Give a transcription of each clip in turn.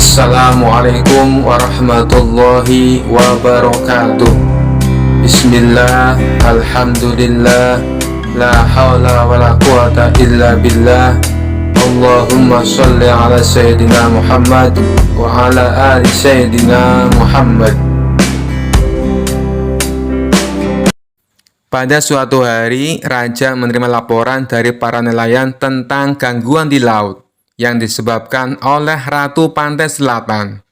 Assalamualaikum warahmatullahi wabarakatuh. Bismillah, alhamdulillah, la hawla wa la quwata illa billah. Allahumma salli ala Sayyidina Muhammad wa ala ali Sayyidina Muhammad. Pada suatu hari, raja menerima laporan dari para nelayan tentang gangguan di laut yang disebabkan oleh Ratu Pantai Selatan.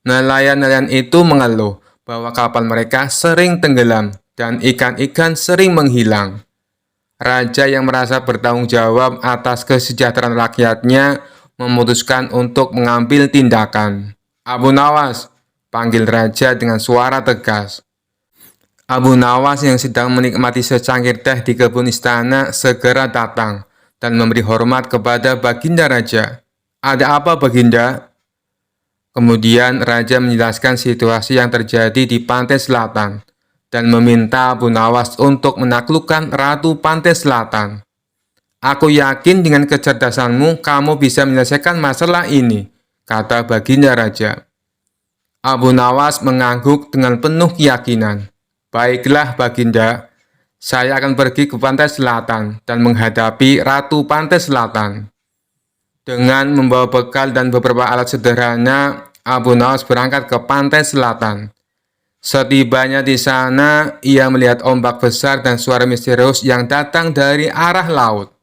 Nelayan-nelayan itu mengeluh bahwa kapal mereka sering tenggelam dan ikan-ikan sering menghilang. Raja yang merasa bertanggung jawab atas kesejahteraan rakyatnya memutuskan untuk mengambil tindakan. "Abu Nawas," panggil raja dengan suara tegas. Abu Nawas yang sedang menikmati secangkir teh di kebun istana segera datang dan memberi hormat kepada Baginda Raja. "Ada apa, Baginda?" Kemudian Raja menjelaskan situasi yang terjadi di Pantai Selatan dan meminta Abu Nawas untuk menaklukkan Ratu Pantai Selatan. "Aku yakin dengan kecerdasanmu kamu bisa menyelesaikan masalah ini," kata Baginda Raja. Abu Nawas mengangguk dengan penuh keyakinan. "Baiklah, Baginda. Saya akan pergi ke Pantai Selatan dan menghadapi Ratu Pantai Selatan." Dengan membawa bekal dan beberapa alat sederhana, Abu Nawas berangkat ke Pantai Selatan. Setibanya di sana, ia melihat ombak besar dan suara misterius yang datang dari arah laut.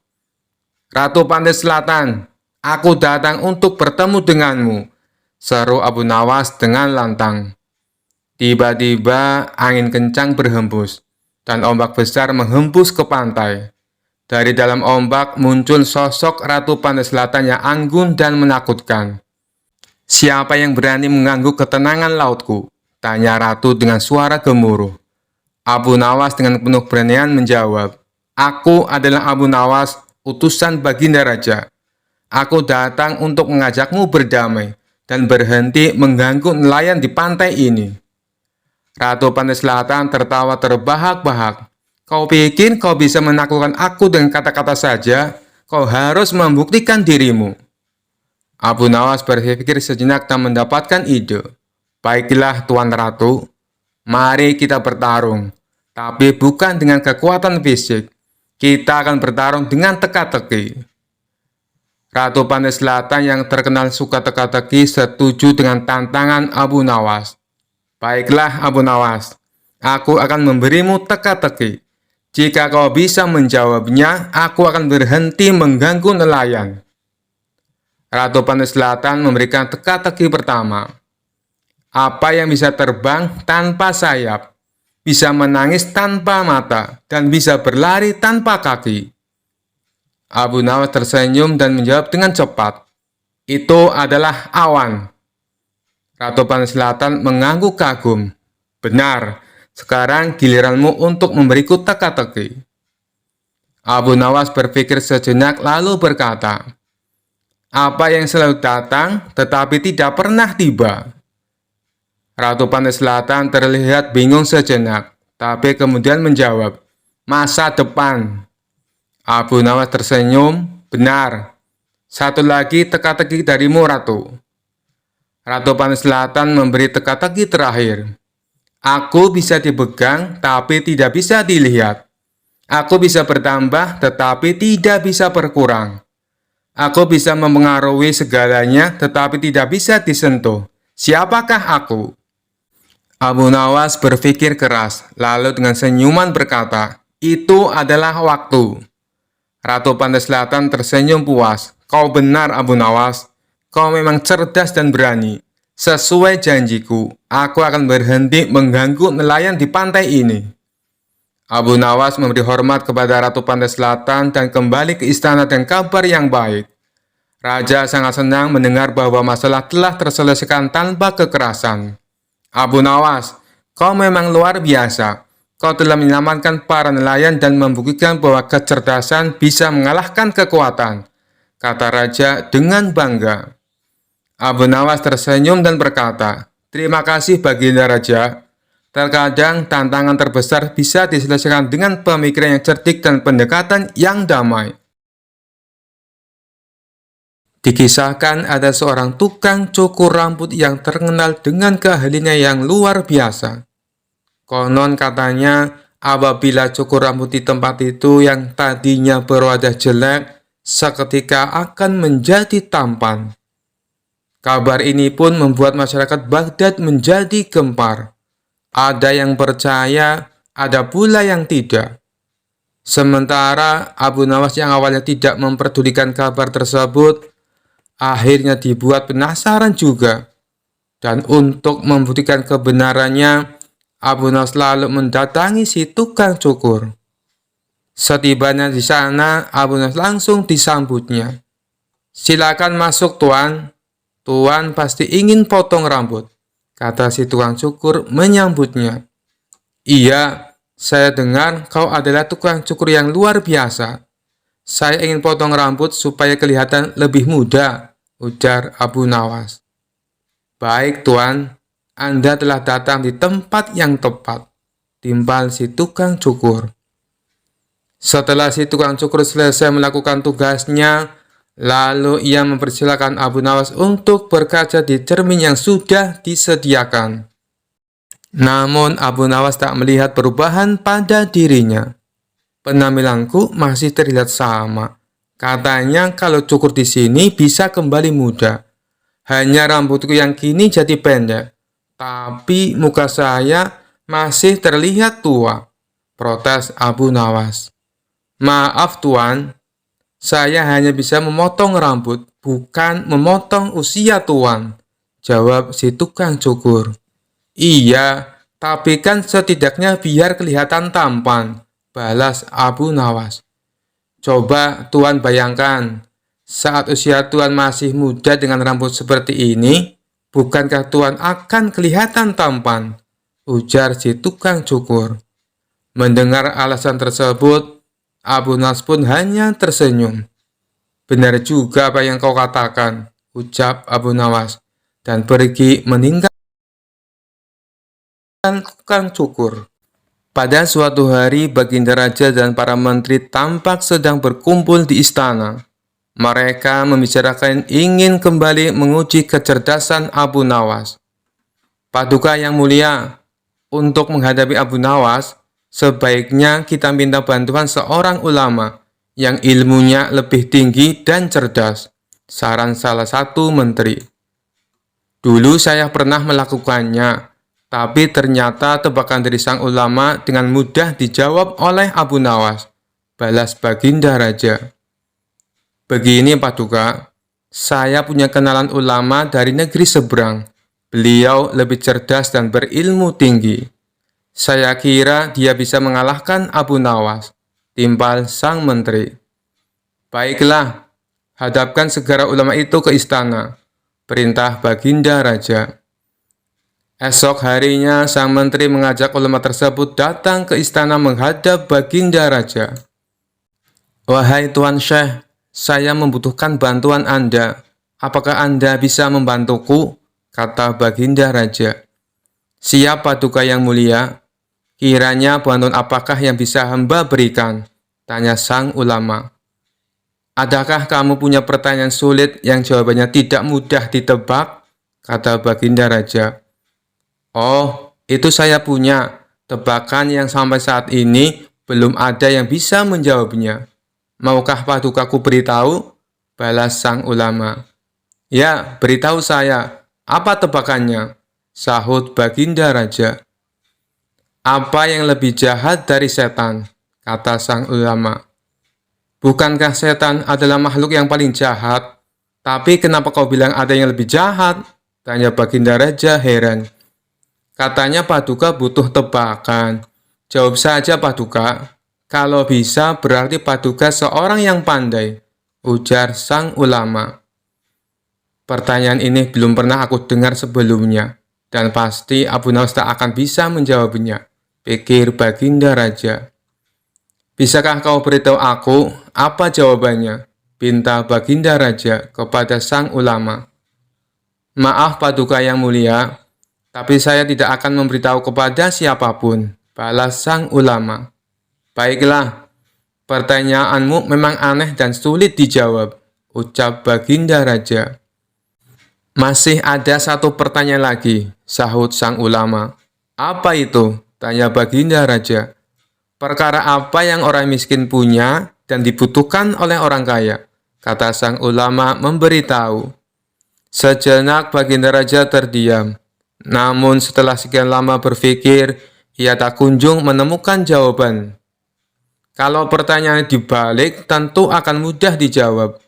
"Ratu Pantai Selatan, aku datang untuk bertemu denganmu," seru Abu Nawas dengan lantang. Tiba-tiba angin kencang berhembus dan ombak besar menghembus ke pantai. Dari dalam ombak muncul sosok Ratu Pantai Selatan yang anggun dan menakutkan. "Siapa yang berani mengganggu ketenangan lautku?" tanya Ratu dengan suara gemuruh. Abu Nawas dengan penuh keberanian menjawab, "Aku adalah Abu Nawas, utusan Baginda Raja. Aku datang untuk mengajakmu berdamai dan berhenti mengganggu nelayan di pantai ini." Ratu Pantai Selatan tertawa terbahak-bahak. "Kau pikir kau bisa menaklukkan aku dengan kata-kata saja? Kau harus membuktikan dirimu." Abu Nawas berpikir sejenak dan mendapatkan ide. "Baiklah, Tuan Ratu, mari kita bertarung. Tapi bukan dengan kekuatan fisik. Kita akan bertarung dengan teka-teki." Ratu Pantai Selatan yang terkenal suka teka-teki setuju dengan tantangan Abu Nawas. "Baiklah, Abu Nawas, aku akan memberimu teka-teki. Jika kau bisa menjawabnya, aku akan berhenti mengganggu nelayan." Ratu Pantai Selatan memberikan teka-teki pertama. "Apa yang bisa terbang tanpa sayap, bisa menangis tanpa mata, dan bisa berlari tanpa kaki?" Abu Nawas tersenyum dan menjawab dengan cepat, "Itu adalah awan." Ratu Pantai Selatan mengangguk kagum. "Benar, sekarang giliranmu untuk memberiku teka-teki." Abu Nawas berpikir sejenak lalu berkata, "Apa yang selalu datang tetapi tidak pernah tiba?" Ratu Pantai Selatan terlihat bingung sejenak, tapi kemudian menjawab, "Masa depan." Abu Nawas tersenyum, "Benar. Satu lagi teka-teki darimu, Ratu." Ratu Pantai Selatan memberi teka-teki terakhir. "Aku bisa dipegang, tapi tidak bisa dilihat. Aku bisa bertambah, tetapi tidak bisa berkurang. Aku bisa mempengaruhi segalanya, tetapi tidak bisa disentuh. Siapakah aku?" Abu Nawas berpikir keras, lalu dengan senyuman berkata, "Itu adalah waktu." Ratu Pantai Selatan tersenyum puas. "Kau benar, Abu Nawas. Kau memang cerdas dan berani. Sesuai janjiku, aku akan berhenti mengganggu nelayan di pantai ini." Abu Nawas memberi hormat kepada Ratu Pantai Selatan dan kembali ke istana dengan kabar yang baik. Raja sangat senang mendengar bahwa masalah telah terselesaikan tanpa kekerasan. "Abu Nawas, kau memang luar biasa. Kau telah menyelamatkan para nelayan dan membuktikan bahwa kecerdasan bisa mengalahkan kekuatan," kata raja dengan bangga. Abu Nawas tersenyum dan berkata, "Terima kasih, Baginda Raja. Terkadang tantangan terbesar bisa diselesaikan dengan pemikiran yang cerdik dan pendekatan yang damai." Dikisahkan ada seorang tukang cukur rambut yang terkenal dengan keahliannya yang luar biasa. Konon katanya, apabila cukur rambut di tempat itu yang tadinya berwajah jelek, seketika akan menjadi tampan. Kabar ini pun membuat masyarakat Baghdad menjadi gempar. Ada yang percaya, ada pula yang tidak. Sementara Abu Nawas yang awalnya tidak memperdulikan kabar tersebut, akhirnya dibuat penasaran juga. Dan untuk membuktikan kebenarannya, Abu Nawas lalu mendatangi si tukang cukur. Setibanya di sana, Abu Nawas langsung disambutnya. "Silakan masuk, Tuan. Tuan pasti ingin potong rambut," kata si tukang cukur menyambutnya. "Iya, saya dengar kau adalah tukang cukur yang luar biasa. Saya ingin potong rambut supaya kelihatan lebih muda," ujar Abu Nawas. "Baik, Tuan. Anda telah datang di tempat yang tepat," timpal si tukang cukur. Setelah si tukang cukur selesai melakukan tugasnya, lalu ia mempersilakan Abu Nawas untuk berkaca di cermin yang sudah disediakan. Namun Abu Nawas tak melihat perubahan pada dirinya. "Penampilanku masih terlihat sama. Katanya kalau cukur di sini bisa kembali muda. Hanya rambutku yang kini jadi pendek. Tapi muka saya masih terlihat tua," protes Abu Nawas. "Maaf, Tuan. Saya hanya bisa memotong rambut, bukan memotong usia Tuan," jawab si tukang cukur. "Iya, tapi kan setidaknya biar kelihatan tampan," balas Abu Nawas. "Coba Tuan bayangkan, saat usia Tuan masih muda dengan rambut seperti ini, bukankah Tuan akan kelihatan tampan?" ujar si tukang cukur. Mendengar alasan tersebut, Abu Nawas pun hanya tersenyum. "Benar juga apa yang kau katakan," ucap Abu Nawas, dan pergi meninggalkan tukang cukur. Pada suatu hari, Baginda Raja dan para menteri tampak sedang berkumpul di istana. Mereka membicarakan ingin kembali menguji kecerdasan Abu Nawas. "Paduka yang mulia, untuk menghadapi Abu Nawas, sebaiknya kita minta bantuan seorang ulama yang ilmunya lebih tinggi dan cerdas," saran salah satu menteri. "Dulu saya pernah melakukannya, tapi ternyata tebakan dari sang ulama dengan mudah dijawab oleh Abu Nawas," balas Baginda Raja. "Begini, Paduka, saya punya kenalan ulama dari negeri seberang. Beliau lebih cerdas dan berilmu tinggi. Saya kira dia bisa mengalahkan Abu Nawas," timpal sang menteri. "Baiklah, hadapkan segera ulama itu ke istana," perintah Baginda Raja. Esok harinya, sang menteri mengajak ulama tersebut datang ke istana menghadap Baginda Raja. "Wahai Tuan Syekh, saya membutuhkan bantuan Anda. Apakah Anda bisa membantuku?" kata Baginda Raja. "Siap, Paduka yang mulia. Kiranya bantuan apakah yang bisa hamba berikan?" tanya sang ulama. "Adakah kamu punya pertanyaan sulit yang jawabannya tidak mudah ditebak?" kata Baginda Raja. "Oh, itu saya punya. Tebakan yang sampai saat ini belum ada yang bisa menjawabnya. Maukah Padukaku beritahu?" balas sang ulama. "Ya, beritahu saya. Apa tebakannya?" sahut Baginda Raja. "Apa yang lebih jahat dari setan?" kata sang ulama. "Bukankah setan adalah makhluk yang paling jahat? Tapi kenapa kau bilang ada yang lebih jahat?" tanya Baginda Raja heran. "Katanya Paduka butuh tebakan. Jawab saja, Paduka. Kalau bisa berarti Paduka seorang yang pandai," ujar sang ulama. "Pertanyaan ini belum pernah aku dengar sebelumnya, dan pasti Abu Nawas tak akan bisa menjawabnya," pikir Baginda Raja. "Bisakah kau beritahu aku apa jawabannya?" pinta Baginda Raja kepada sang ulama. "Maaf, Paduka yang mulia, tapi saya tidak akan memberitahu kepada siapapun," balas sang ulama. "Baiklah, pertanyaanmu memang aneh dan sulit dijawab," ucap Baginda Raja. Masih ada satu pertanyaan lagi, sahut sang ulama. Apa itu? Tanya Baginda Raja. Perkara apa yang orang miskin punya dan dibutuhkan oleh orang kaya? Kata sang ulama memberitahu. Sejenak Baginda Raja terdiam. Namun setelah sekian lama berpikir, ia tak kunjung menemukan jawaban. Kalau pertanyaan dibalik, tentu akan mudah dijawab.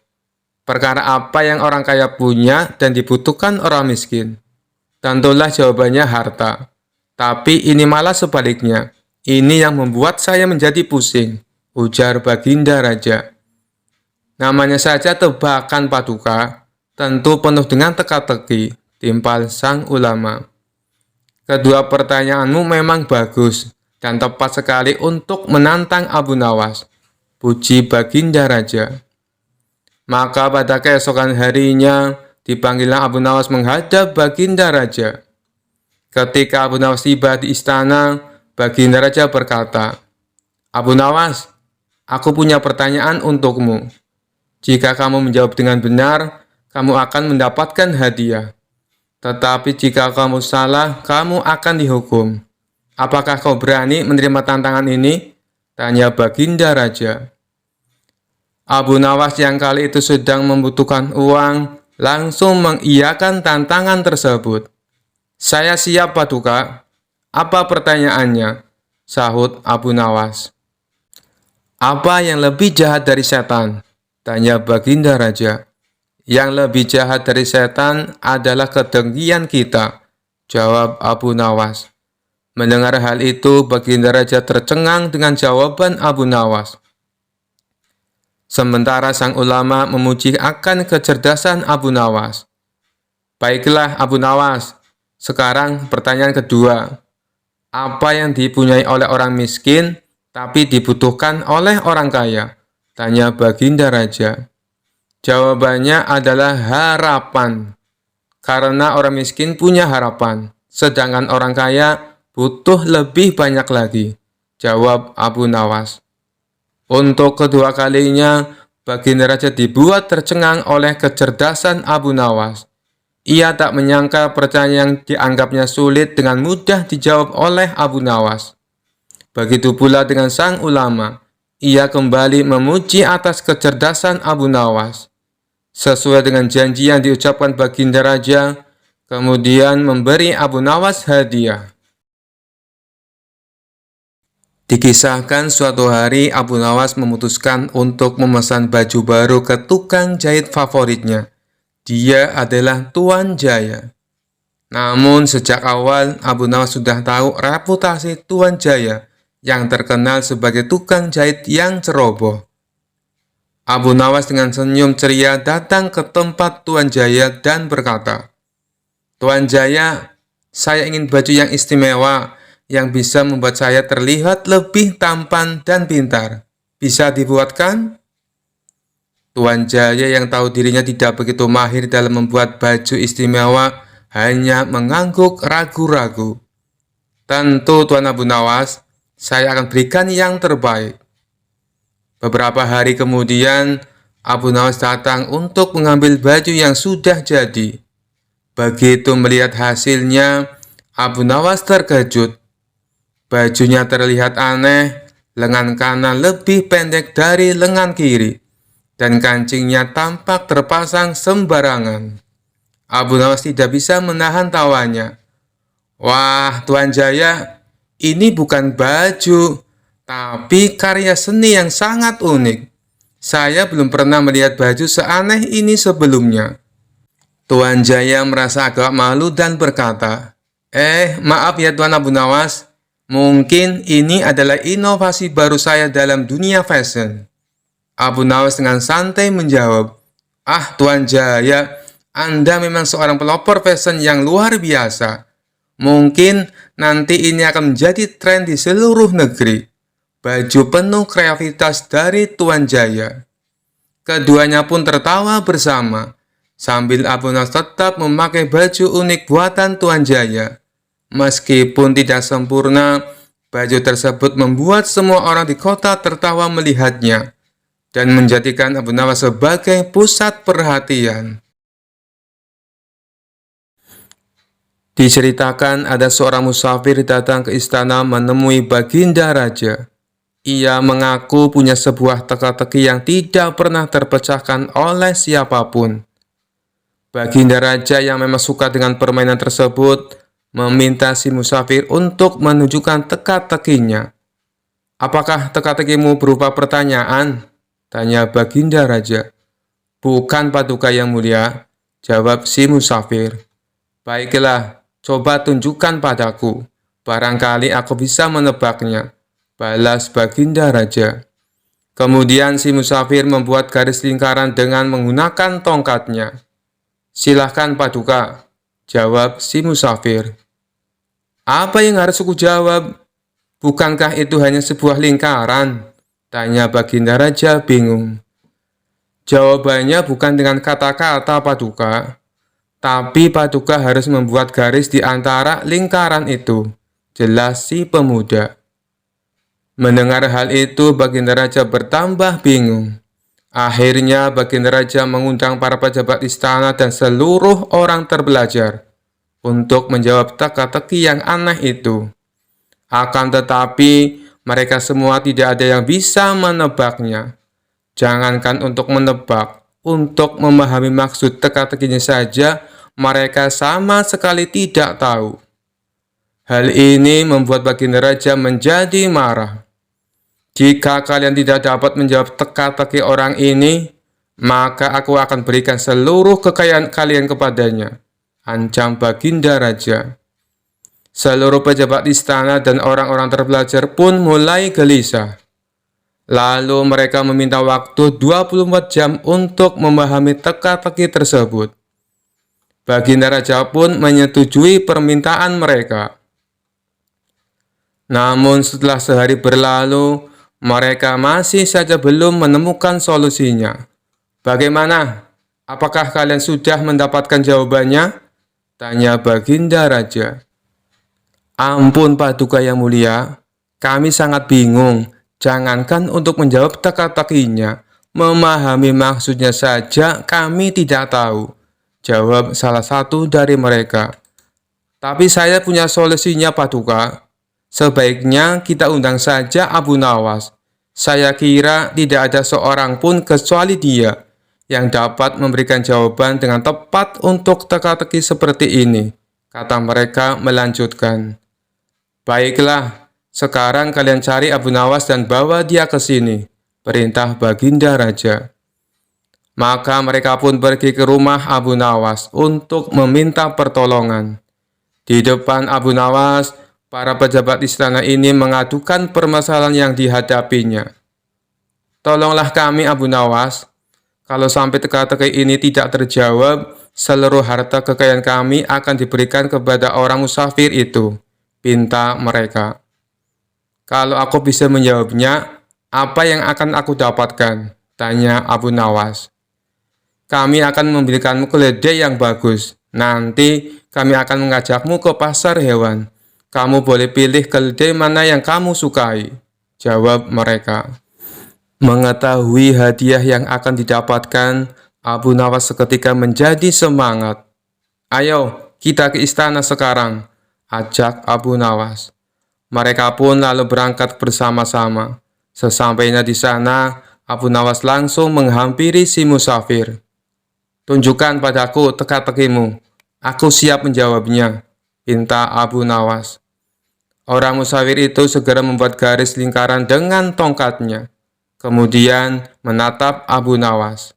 Perkara apa yang orang kaya punya dan dibutuhkan orang miskin? Tentulah jawabannya harta. Tapi ini malah sebaliknya. Ini yang membuat saya menjadi pusing, ujar Baginda Raja. Namanya saja tebakan Paduka, tentu penuh dengan teka-teki, timpal sang ulama. Kedua pertanyaanmu memang bagus dan tepat sekali untuk menantang Abu Nawas, puji Baginda Raja. Maka pada keesokan harinya, dipanggillah Abu Nawas menghadap Baginda Raja. Ketika Abu Nawas tiba di istana, Baginda Raja berkata, Abu Nawas, aku punya pertanyaan untukmu. Jika kamu menjawab dengan benar, kamu akan mendapatkan hadiah. Tetapi jika kamu salah, kamu akan dihukum. Apakah kau berani menerima tantangan ini? Tanya Baginda Raja. Abu Nawas yang kali itu sedang membutuhkan uang, langsung mengiyakan tantangan tersebut. Saya siap, Paduka. Apa pertanyaannya? Sahut Abu Nawas. Apa yang lebih jahat dari setan? Tanya Baginda Raja. Yang lebih jahat dari setan adalah kedengkian kita, jawab Abu Nawas. Mendengar hal itu, Baginda Raja tercengang dengan jawaban Abu Nawas. Sementara sang ulama memuji akan kecerdasan Abu Nawas. Baiklah Abu Nawas, sekarang pertanyaan kedua. Apa yang dipunyai oleh orang miskin, tapi dibutuhkan oleh orang kaya? Tanya Baginda Raja. Jawabannya adalah harapan. Karena orang miskin punya harapan, sedangkan orang kaya butuh lebih banyak lagi, jawab Abu Nawas. Untuk kedua kalinya, Baginda Raja dibuat tercengang oleh kecerdasan Abu Nawas. Ia tak menyangka pertanyaan yang dianggapnya sulit dengan mudah dijawab oleh Abu Nawas. Begitu pula dengan sang ulama. Ia kembali memuji atas kecerdasan Abu Nawas. Sesuai dengan janji yang diucapkan Baginda Raja, kemudian memberi Abu Nawas hadiah. Dikisahkan suatu hari Abu Nawas memutuskan untuk memesan baju baru ke tukang jahit favoritnya. Dia adalah Tuan Jaya. Namun sejak awal Abu Nawas sudah tahu reputasi Tuan Jaya yang terkenal sebagai tukang jahit yang ceroboh. Abu Nawas dengan senyum ceria datang ke tempat Tuan Jaya dan berkata, Tuan Jaya, saya ingin baju yang istimewa yang bisa membuat saya terlihat lebih tampan dan pintar. Bisa dibuatkan? Tuan Jaya yang tahu dirinya tidak begitu mahir dalam membuat baju istimewa hanya mengangguk ragu-ragu. Tentu Tuan Abu Nawas, saya akan berikan yang terbaik. Beberapa hari kemudian, Abu Nawas datang untuk mengambil baju yang sudah jadi. Begitu melihat hasilnya, Abu Nawas terkejut. Bajunya terlihat aneh, lengan kanan lebih pendek dari lengan kiri, dan kancingnya tampak terpasang sembarangan. Abu Nawas tidak bisa menahan tawanya. Wah, Tuan Jaya, ini bukan baju, tapi karya seni yang sangat unik. Saya belum pernah melihat baju seaneh ini sebelumnya. Tuan Jaya merasa agak malu dan berkata, maaf ya Tuan Abu Nawas. Mungkin ini adalah inovasi baru saya dalam dunia fashion. Abu Nawas dengan santai menjawab, Tuan Jaya, Anda memang seorang pelopor fashion yang luar biasa. Mungkin nanti ini akan menjadi tren di seluruh negeri. Baju penuh kreativitas dari Tuan Jaya. Keduanya pun tertawa bersama, sambil Abu Nawas tetap memakai baju unik buatan Tuan Jaya. Meskipun tidak sempurna, baju tersebut membuat semua orang di kota tertawa melihatnya. dan menjadikan Abu Nawas sebagai pusat perhatian. Diceritakan ada seorang musafir datang ke istana menemui Baginda Raja. Ia mengaku punya sebuah teka-teki yang tidak pernah terpecahkan oleh siapapun. Baginda Raja yang memang suka dengan permainan tersebut meminta si musafir untuk menunjukkan teka-tekinya. "Apakah teka-tekimu berupa pertanyaan?" tanya Baginda Raja. "Bukan, Paduka Yang Mulia," jawab si musafir. "Baiklah, coba tunjukkan padaku. Barangkali aku bisa menebaknya," balas Baginda Raja. Kemudian si musafir membuat garis lingkaran dengan menggunakan tongkatnya. "Silahkan, Paduka," jawab si musafir. "Apa yang harus aku jawab? Bukankah itu hanya sebuah lingkaran?" tanya Baginda Raja bingung. "Jawabannya bukan dengan kata-kata, Paduka. Tapi Paduka harus membuat garis di antara lingkaran itu," jelas si pemuda. Mendengar hal itu, Baginda Raja bertambah bingung. Akhirnya Baginda Raja mengundang para pejabat istana dan seluruh orang terbelajar untuk menjawab teka-teki yang aneh itu. Akan tetapi, mereka semua tidak ada yang bisa menebaknya. Jangankan untuk menebak, untuk memahami maksud teka-tekinya saja, mereka sama sekali tidak tahu. Hal ini membuat Baginda Raja menjadi marah. "Jika kalian tidak dapat menjawab teka-teki orang ini, maka aku akan berikan seluruh kekayaan kalian kepadanya," ancam Baginda Raja. Seluruh pejabat istana dan orang-orang terbelajar pun mulai gelisah. Lalu mereka meminta waktu 24 jam untuk memahami teka-teki tersebut. Baginda Raja pun menyetujui permintaan mereka. Namun setelah sehari berlalu, mereka masih saja belum menemukan solusinya. "Bagaimana? Apakah kalian sudah mendapatkan jawabannya?" tanya Baginda Raja. "Ampun, Paduka Yang Mulia, kami sangat bingung. Jangankan untuk menjawab teka-tekinya, memahami maksudnya saja kami tidak tahu," jawab salah satu dari mereka. "Tapi saya punya solusinya, Paduka. Sebaiknya kita undang saja Abu Nawas. Saya kira tidak ada seorang pun kecuali dia yang dapat memberikan jawaban dengan tepat untuk teka-teki seperti ini," kata mereka melanjutkan. "Baiklah, sekarang kalian cari Abu Nawas dan bawa dia ke sini," perintah Baginda Raja. Maka mereka pun pergi ke rumah Abu Nawas untuk meminta pertolongan. Di depan Abu Nawas, para pejabat istana ini mengadukan permasalahan yang dihadapinya. "Tolonglah kami, Abu Nawas. Kalau sampai teka-teki ini tidak terjawab, seluruh harta kekayaan kami akan diberikan kepada orang musafir itu," pinta mereka. "Kalau aku bisa menjawabnya, apa yang akan aku dapatkan?" tanya Abu Nawas. "Kami akan memberikanmu keledai yang bagus. Nanti kami akan mengajakmu ke pasar hewan. Kamu boleh pilih keledai mana yang kamu sukai," jawab mereka. Mengetahui hadiah yang akan didapatkan, Abu Nawas seketika menjadi semangat. "Ayo, kita ke istana sekarang," ajak Abu Nawas. Mereka pun lalu berangkat bersama-sama. Sesampainya di sana, Abu Nawas langsung menghampiri si musafir. "Tunjukkan padaku teka-tekimu. Aku siap menjawabnya," pinta Abu Nawas. Orang musafir itu segera membuat garis lingkaran dengan tongkatnya. Kemudian menatap Abu Nawas.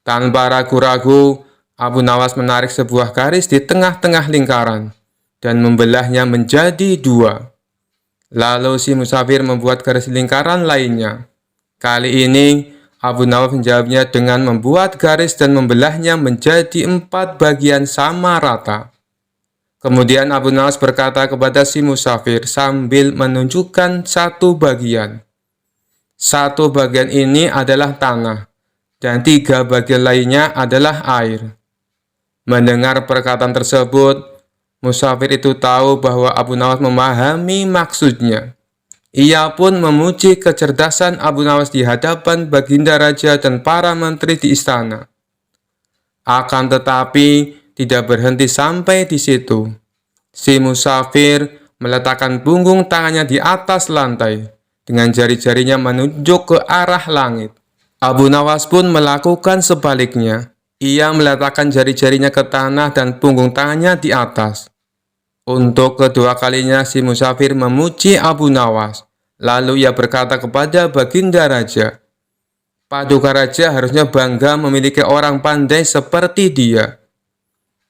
Tanpa ragu-ragu, Abu Nawas menarik sebuah garis di tengah-tengah lingkaran dan membelahnya menjadi dua. Lalu si musafir membuat garis lingkaran lainnya. Kali ini, Abu Nawas menjawabnya dengan membuat garis dan membelahnya menjadi 4 bagian sama rata. Kemudian Abu Nawas berkata kepada si musafir sambil menunjukkan satu bagian. "Satu bagian ini adalah tanah, dan 3 bagian lainnya adalah air." Mendengar perkataan tersebut, musafir itu tahu bahwa Abu Nawas memahami maksudnya. Ia pun memuji kecerdasan Abu Nawas di hadapan Baginda Raja dan para menteri di istana. Akan tetapi, tidak berhenti sampai di situ. Si musafir meletakkan punggung tangannya di atas lantai, dengan jari-jarinya menunjuk ke arah langit. Abu Nawas pun melakukan sebaliknya. Ia meletakkan jari-jarinya ke tanah dan punggung tangannya di atas. Untuk kedua kalinya si musafir memuji Abu Nawas. Lalu ia berkata kepada Baginda Raja, "Paduka Raja harusnya bangga memiliki orang pandai seperti dia."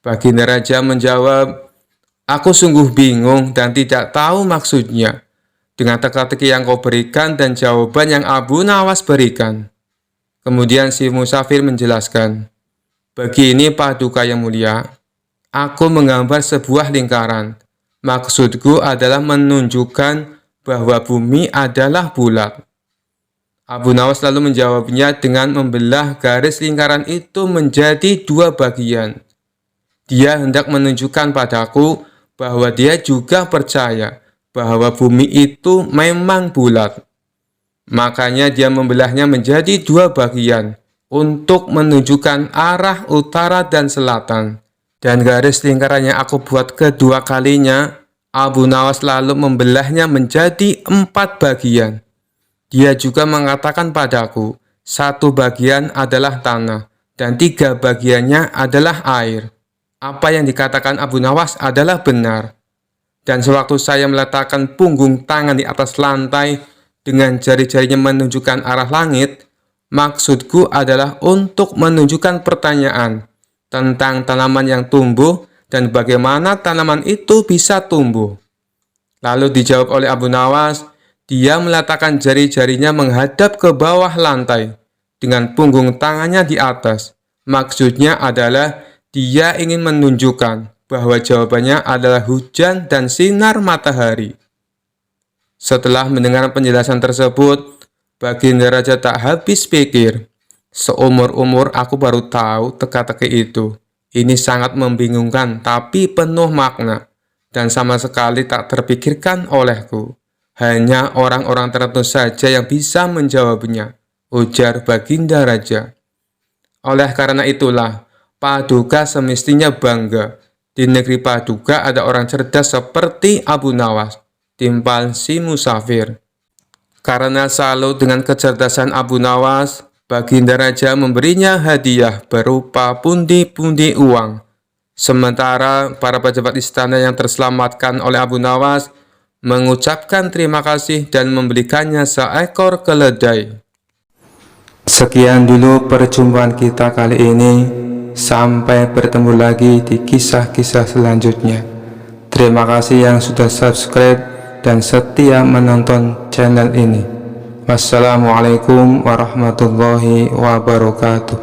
Baginda Raja menjawab, "Aku sungguh bingung dan tidak tahu maksudnya dengan teka-teki yang kau berikan dan jawaban yang Abu Nawas berikan." Kemudian si musafir menjelaskan, "Begini Paduka yang mulia, aku menggambar sebuah lingkaran. Maksudku adalah menunjukkan bahwa bumi adalah bulat." Abu Nawas lalu menjawabnya dengan membelah garis lingkaran itu menjadi dua bagian. Dia hendak menunjukkan padaku bahwa dia juga percaya bahwa bumi itu memang bulat. Makanya dia membelahnya menjadi dua bagian untuk menunjukkan arah utara dan selatan. Dan garis lingkaran yang aku buat kedua kalinya, Abu Nawas lalu membelahnya menjadi 4 bagian. Dia juga mengatakan padaku, 1 bagian adalah tanah, dan 3 bagiannya adalah air. Apa yang dikatakan Abu Nawas adalah benar. Dan sewaktu saya meletakkan punggung tangan di atas lantai, dengan jari-jarinya menunjukkan arah langit, maksudku adalah untuk menunjukkan pertanyaan tentang tanaman yang tumbuh dan bagaimana tanaman itu bisa tumbuh. Lalu dijawab oleh Abu Nawas, dia meletakkan jari-jarinya menghadap ke bawah lantai dengan punggung tangannya di atas. Maksudnya adalah dia ingin menunjukkan bahwa jawabannya adalah hujan dan sinar matahari. Setelah mendengar penjelasan tersebut, Baginda Raja tak habis pikir. Seumur-umur aku baru tahu teka-teki itu. Ini sangat membingungkan tapi penuh makna, dan sama sekali tak terpikirkan olehku. Hanya orang-orang tertentu saja yang bisa menjawabnya, ujar Baginda Raja. Oleh karena itulah, Paduka semestinya bangga. Di negeri Paduka ada orang cerdas seperti Abu Nawas, timpal si musafir. Karena salut dengan kecerdasan Abu Nawas, Baginda Raja memberinya hadiah berupa pundi-pundi uang. Sementara para pejabat istana yang terselamatkan oleh Abu Nawas mengucapkan terima kasih dan memberikannya seekor keledai. Sekian dulu perjumpaan kita kali ini. Sampai bertemu lagi di kisah-kisah selanjutnya. Terima kasih yang sudah subscribe dan setia menonton channel ini. Wassalamualaikum warahmatullahi wabarakatuh.